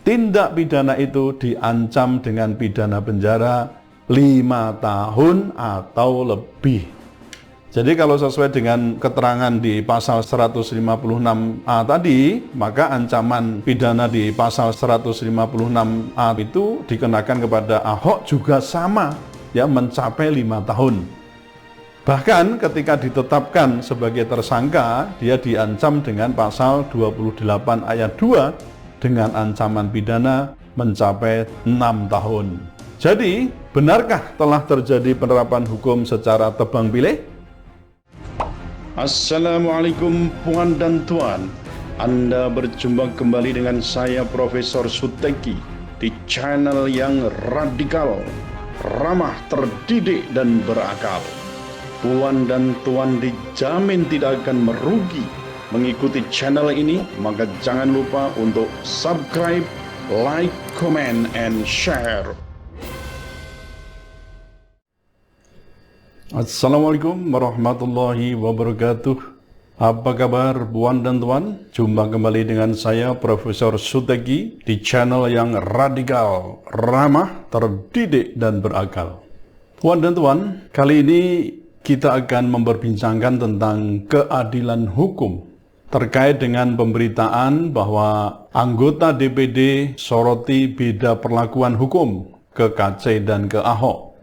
tindak pidana itu diancam dengan pidana penjara 5 tahun atau lebih. Jadi kalau sesuai dengan keterangan di pasal 156A tadi, maka ancaman pidana di pasal 156A itu dikenakan kepada Ahok juga sama, ya, mencapai 5 tahun. Bahkan ketika ditetapkan sebagai tersangka, dia diancam dengan pasal 28 ayat 2 dengan ancaman pidana mencapai 6 tahun. Jadi, benarkah telah terjadi penerapan hukum secara tebang pilih? Assalamualaikum puan dan tuan. Anda berjumpa kembali dengan saya Profesor Suteki di channel yang radikal, ramah, terdidik, dan berakal. Puan dan tuan dijamin tidak akan merugi mengikuti channel ini, maka jangan lupa untuk subscribe, like, comment, and share. Assalamualaikum warahmatullahi wabarakatuh. Apa kabar puan dan tuan? Jumpa kembali dengan saya Profesor Suteki di channel yang radikal, ramah, terdidik, dan berakal. Puan dan tuan, kali ini kita akan memperbincangkan tentang keadilan hukum terkait dengan pemberitaan bahwa anggota DPD soroti beda perlakuan hukum ke KC dan ke Ahok,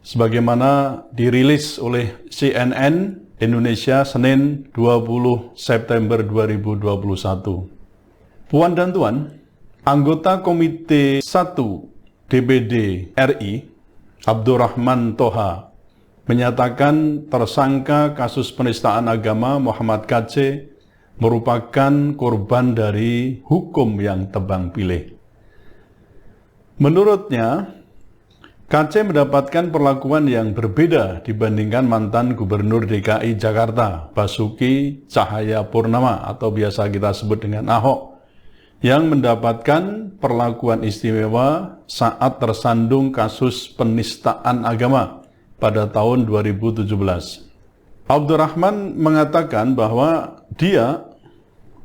sebagaimana dirilis oleh CNN Indonesia Senin 20 September 2021. Puan dan tuan, anggota Komite 1 DPD RI, Abdurrahman Toha, menyatakan tersangka kasus penistaan agama Muhammad KC merupakan korban dari hukum yang tebang pilih. Menurutnya, KC mendapatkan perlakuan yang berbeda dibandingkan mantan Gubernur DKI Jakarta, Basuki Cahayapurnama atau biasa kita sebut dengan Ahok, yang mendapatkan perlakuan istimewa saat tersandung kasus penistaan agama pada tahun 2017. Abdurrahman mengatakan bahwa dia,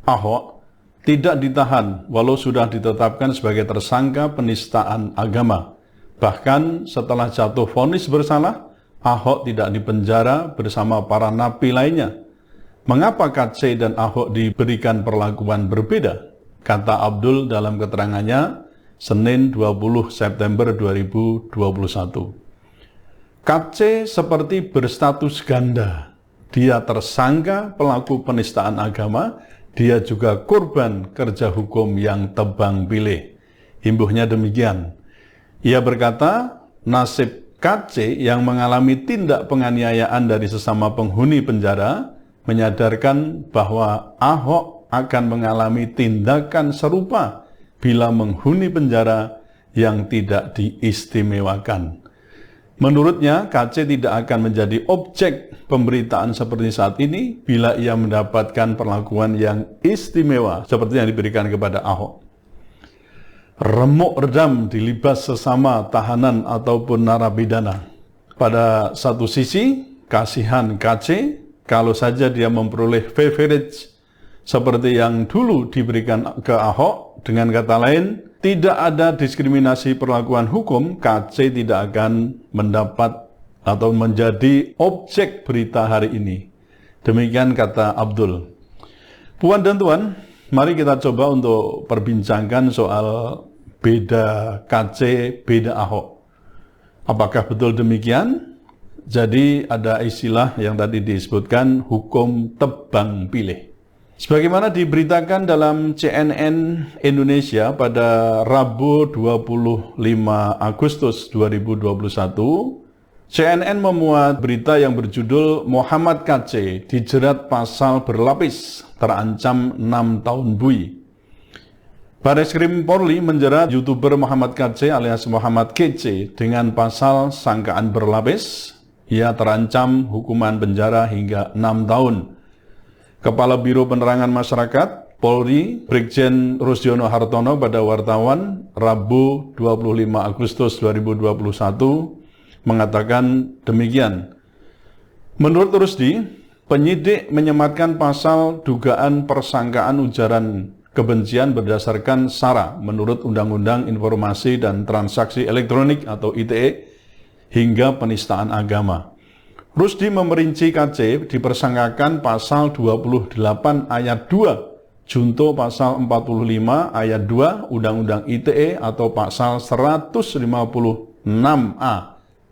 Ahok, tidak ditahan walau sudah ditetapkan sebagai tersangka penistaan agama. Bahkan setelah jatuh vonis bersalah, Ahok tidak dipenjara bersama para napi lainnya. Mengapa KC dan Ahok diberikan perlakuan berbeda? Kata Abdul dalam keterangannya Senin 20 September 2021. KC seperti berstatus ganda. Dia tersangka pelaku penistaan agama, dia juga korban kerja hukum yang tebang pilih. Imbuhnya demikian. Ia berkata, nasib KC yang mengalami tindak penganiayaan dari sesama penghuni penjara menyadarkan bahwa Ahok akan mengalami tindakan serupa bila menghuni penjara yang tidak diistimewakan. Menurutnya, KC tidak akan menjadi objek pemberitaan seperti saat ini bila ia mendapatkan perlakuan yang istimewa seperti yang diberikan kepada Ahok. Remuk redam dilibas sesama tahanan ataupun narapidana. Pada satu sisi, kasihan KC kalau saja dia memperoleh privilege seperti yang dulu diberikan ke Ahok. Dengan kata lain, tidak ada diskriminasi perlakuan hukum, KC tidak akan mendapat atau menjadi objek berita hari ini. Demikian kata Abdul. Puan dan tuan, mari kita coba untuk perbincangkan soal beda KC, beda Ahok. Apakah betul demikian? Jadi ada istilah yang tadi disebutkan hukum tebang pilih. Sebagaimana diberitakan dalam CNN Indonesia pada Rabu 25 Agustus 2021, CNN memuat berita yang berjudul Muhammad KC dijerat pasal berlapis, terancam 6 tahun bui. Bareskrim Polri menjerat YouTuber Muhammad KC alias Muhammad KC dengan pasal sangkaan berlapis. Ia terancam hukuman penjara hingga 6 tahun. Kepala Biro Penerangan Masyarakat Polri, Brigjen Rusdiono Hartono pada wartawan Rabu 25 Agustus 2021 mengatakan demikian. Menurut Rusdi, penyidik menyematkan pasal dugaan persangkaan ujaran kebencian berdasarkan SARA menurut Undang-Undang Informasi dan Transaksi Elektronik atau ITE hingga penistaan agama. Rusdi memerinci KC dipersangkakan pasal 28 ayat 2, junto pasal 45 ayat 2 Undang-Undang ITE atau pasal 156A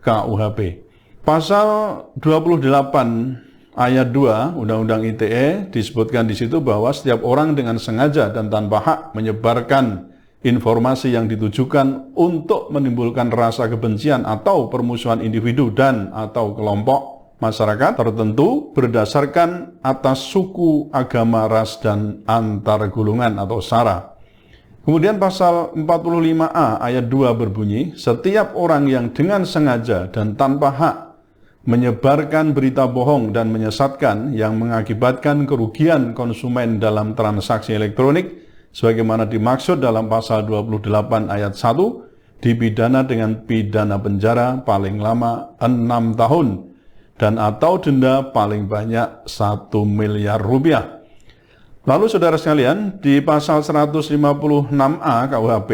KUHP. Pasal 28 ayat 2 Undang-Undang ITE disebutkan di situ bahwa setiap orang dengan sengaja dan tanpa hak menyebarkan informasi yang ditujukan untuk menimbulkan rasa kebencian atau permusuhan individu dan atau kelompok masyarakat tertentu berdasarkan atas suku, agama, ras, dan antar golongan atau SARA. Kemudian pasal 45A ayat 2 berbunyi, setiap orang yang dengan sengaja dan tanpa hak menyebarkan berita bohong dan menyesatkan yang mengakibatkan kerugian konsumen dalam transaksi elektronik sebagaimana dimaksud dalam pasal 28 ayat 1 dipidana dengan pidana penjara paling lama 6 tahun dan atau denda paling banyak 1 miliar rupiah. Lalu saudara sekalian, di pasal 156A KUHP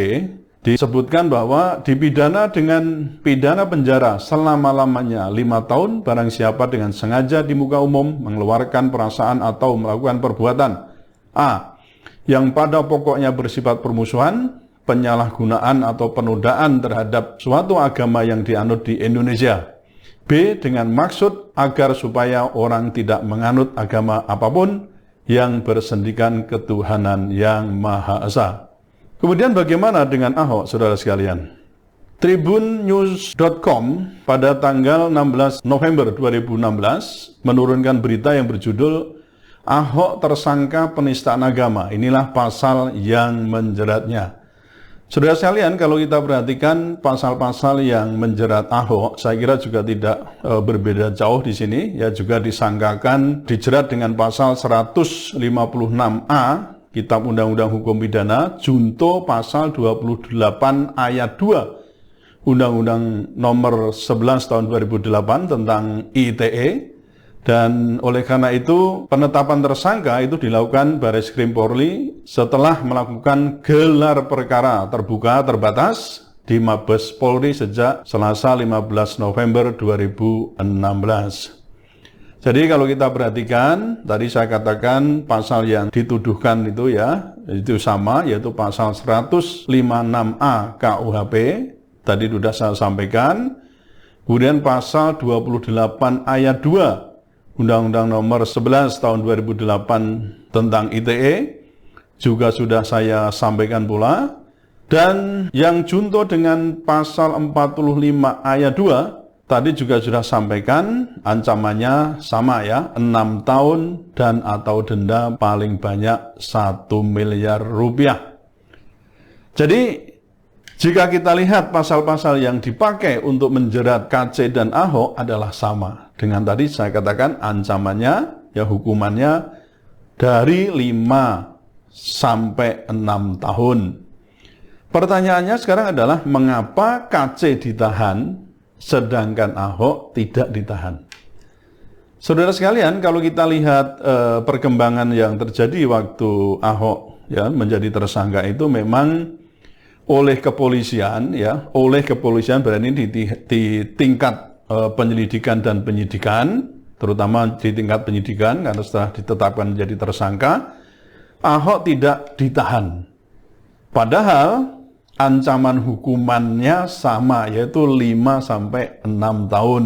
disebutkan bahwa dipidana dengan pidana penjara selama-lamanya 5 tahun barang siapa dengan sengaja di muka umum mengeluarkan perasaan atau melakukan perbuatan A. Yang pada pokoknya bersifat permusuhan, penyalahgunaan atau penodaan terhadap suatu agama yang dianut di Indonesia. B. Dengan maksud agar supaya orang tidak menganut agama apapun yang bersendikan ketuhanan yang Maha Esa. Kemudian bagaimana dengan Ahok, saudara sekalian? Tribunnews.com pada tanggal 16 November 2016 menurunkan berita yang berjudul Ahok tersangka penistaan agama. Inilah pasal yang menjeratnya. Saudara sekalian, kalau kita perhatikan pasal-pasal yang menjerat Ahok, saya kira juga tidak berbeda jauh di sini. Ya, juga disangkakan dijerat dengan pasal 156A Kitab Undang-Undang Hukum Pidana, junto pasal 28 ayat 2 Undang-Undang nomor 11 tahun 2008 tentang ITE. Dan oleh karena itu penetapan tersangka itu dilakukan Baris Krim Polri setelah melakukan gelar perkara terbuka terbatas di Mabes Polri sejak Selasa 15 November 2016. Jadi kalau kita perhatikan, tadi saya katakan pasal yang dituduhkan itu ya, itu sama, yaitu pasal 156A KUHP, tadi sudah saya sampaikan. Kemudian pasal 28 ayat 2 Undang-Undang nomor 11 tahun 2008 tentang ITE, juga sudah saya sampaikan pula. Dan yang junto dengan pasal 45 ayat 2, tadi juga sudah sampaikan, ancamannya sama ya, 6 tahun dan atau denda paling banyak 1 miliar rupiah. Jadi, jika kita lihat pasal-pasal yang dipakai untuk menjerat KC dan Ahok adalah sama. Dengan tadi saya katakan ancamannya, ya hukumannya dari 5 sampai 6 tahun. Pertanyaannya sekarang adalah mengapa KC ditahan sedangkan Ahok tidak ditahan? Saudara sekalian, kalau kita lihat perkembangan yang terjadi waktu Ahok ya menjadi tersangka itu memang oleh kepolisian berarti di tingkat penyelidikan dan penyidikan, terutama di tingkat penyidikan karena setelah ditetapkan menjadi tersangka, Ahok tidak ditahan. Padahal ancaman hukumannya sama, yaitu 5 sampai 6 tahun.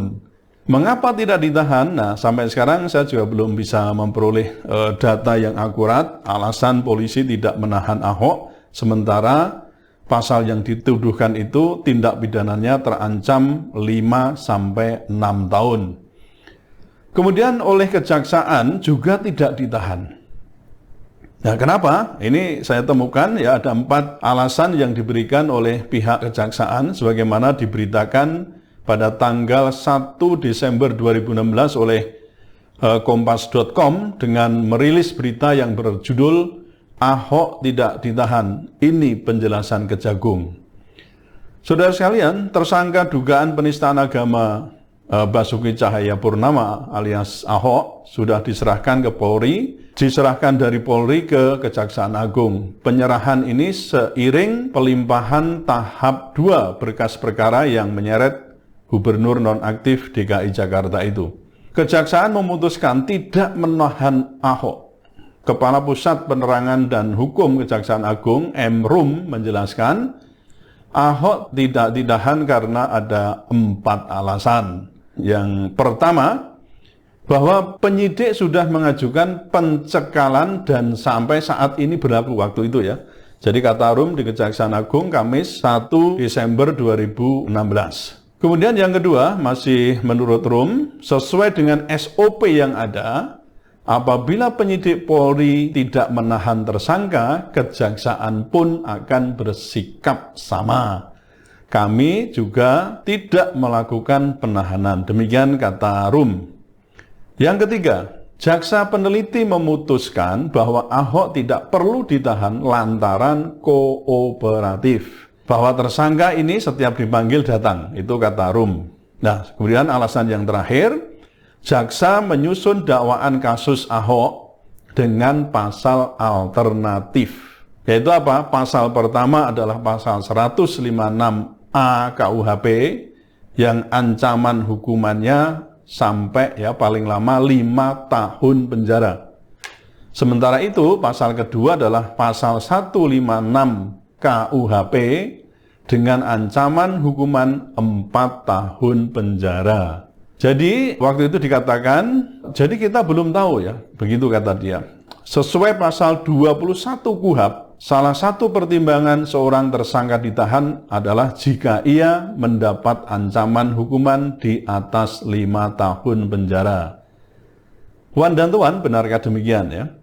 Mengapa tidak ditahan? Nah, sampai sekarang saya juga belum bisa memperoleh data yang akurat. Alasan polisi tidak menahan Ahok, sementara pasal yang dituduhkan itu tindak pidananya terancam 5 sampai 6 tahun. Kemudian oleh kejaksaan juga tidak ditahan. Nah, kenapa? Ini saya temukan ya ada 4 alasan yang diberikan oleh pihak kejaksaan sebagaimana diberitakan pada tanggal 1 Desember 2016 oleh Kompas.com dengan merilis berita yang berjudul Ahok tidak ditahan. Ini penjelasan Kejagung. Saudara sekalian, tersangka dugaan penistaan agama Basuki Cahayapurnama alias Ahok sudah diserahkan ke Polri diserahkan dari Polri ke Kejaksaan Agung. Penyerahan ini seiring pelimpahan tahap 2 berkas perkara yang menyeret gubernur nonaktif DKI Jakarta itu. Kejaksaan memutuskan tidak menahan Ahok. Kepala Pusat Penerangan dan Hukum Kejaksaan Agung, M. Rum, menjelaskan Ahok tidak ditahan karena ada 4 alasan. Yang pertama, bahwa penyidik sudah mengajukan pencekalan dan sampai saat ini berlaku waktu itu ya. Jadi kata Rum di Kejaksaan Agung Kamis 1 Desember 2016. Kemudian yang kedua, masih menurut Rum, sesuai dengan SOP yang ada, apabila penyidik Polri tidak menahan tersangka, kejaksaan pun akan bersikap sama. Kami juga tidak melakukan penahanan. Demikian kata Rum. Yang ketiga, jaksa peneliti memutuskan bahwa Ahok tidak perlu ditahan lantaran kooperatif. Bahwa tersangka ini setiap dipanggil datang, itu kata Rum. Nah, kemudian alasan yang terakhir, jaksa menyusun dakwaan kasus Ahok dengan pasal alternatif. Yaitu apa? Pasal pertama adalah pasal 156A KUHP yang ancaman hukumannya sampai ya paling lama 5 tahun penjara. Sementara itu, pasal kedua adalah pasal 156 KUHP dengan ancaman hukuman 4 tahun penjara. Jadi waktu itu dikatakan, jadi kita belum tahu ya, begitu kata dia. Sesuai pasal 21 KUHP, salah satu pertimbangan seorang tersangka ditahan adalah jika ia mendapat ancaman hukuman di atas 5 tahun penjara. Wan dan Tuan, benarkah demikian ya?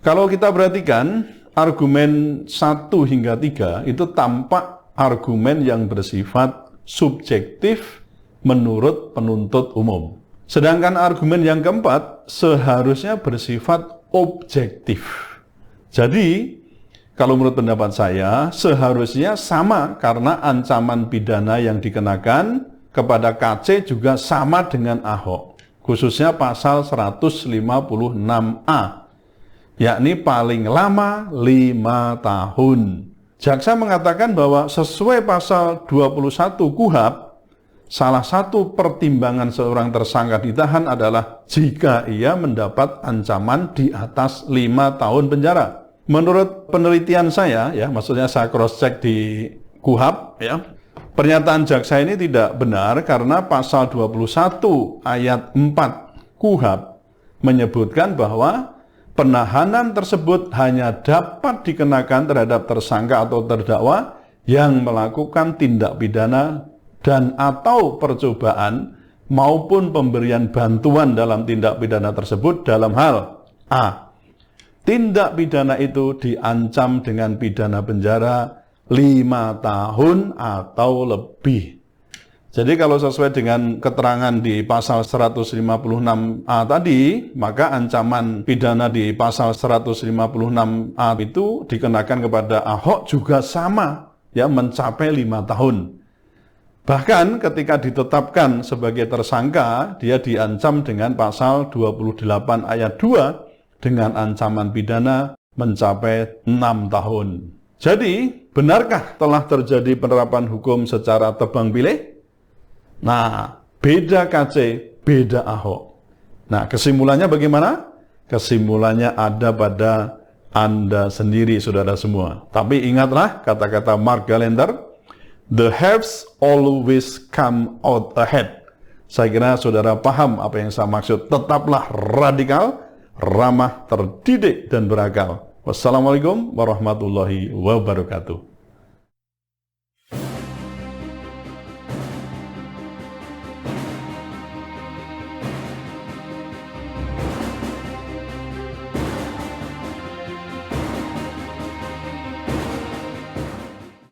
Kalau kita perhatikan, argumen 1 hingga 3 itu tampak argumen yang bersifat subjektif menurut penuntut umum. Sedangkan argumen yang keempat seharusnya bersifat objektif. Jadi, kalau menurut pendapat saya, seharusnya sama karena ancaman pidana yang dikenakan kepada KC juga sama dengan Ahok. Khususnya pasal 156A. Yakni paling lama 5 tahun. Jaksa mengatakan bahwa sesuai pasal 21 KUHP, salah satu pertimbangan seorang tersangka ditahan adalah jika ia mendapat ancaman di atas 5 tahun penjara. Menurut penelitian saya, ya, maksudnya saya cross-check di KUHP, ya, pernyataan jaksa ini tidak benar karena pasal 21 ayat 4 KUHP menyebutkan bahwa penahanan tersebut hanya dapat dikenakan terhadap tersangka atau terdakwa yang melakukan tindak pidana dan atau percobaan maupun pemberian bantuan dalam tindak pidana tersebut dalam hal A. Tindak pidana itu diancam dengan pidana penjara 5 tahun atau lebih. Jadi kalau sesuai dengan keterangan di pasal 156A tadi, maka ancaman pidana di pasal 156A itu dikenakan kepada Ahok juga sama, ya, mencapai 5 tahun. Bahkan ketika ditetapkan sebagai tersangka, dia diancam dengan pasal 28 ayat 2 dengan ancaman pidana mencapai 6 tahun. Jadi, benarkah telah terjadi penerapan hukum secara tebang pilih? Nah, beda KC, beda Ahok. Nah, kesimpulannya bagaimana? Kesimpulannya ada pada Anda sendiri, saudara semua. Tapi ingatlah kata-kata Mark Gallenter, the haves always come out ahead. Saya kira saudara paham apa yang saya maksud. Tetaplah radikal, ramah, terdidik, dan berakal. Wassalamualaikum warahmatullahi wabarakatuh.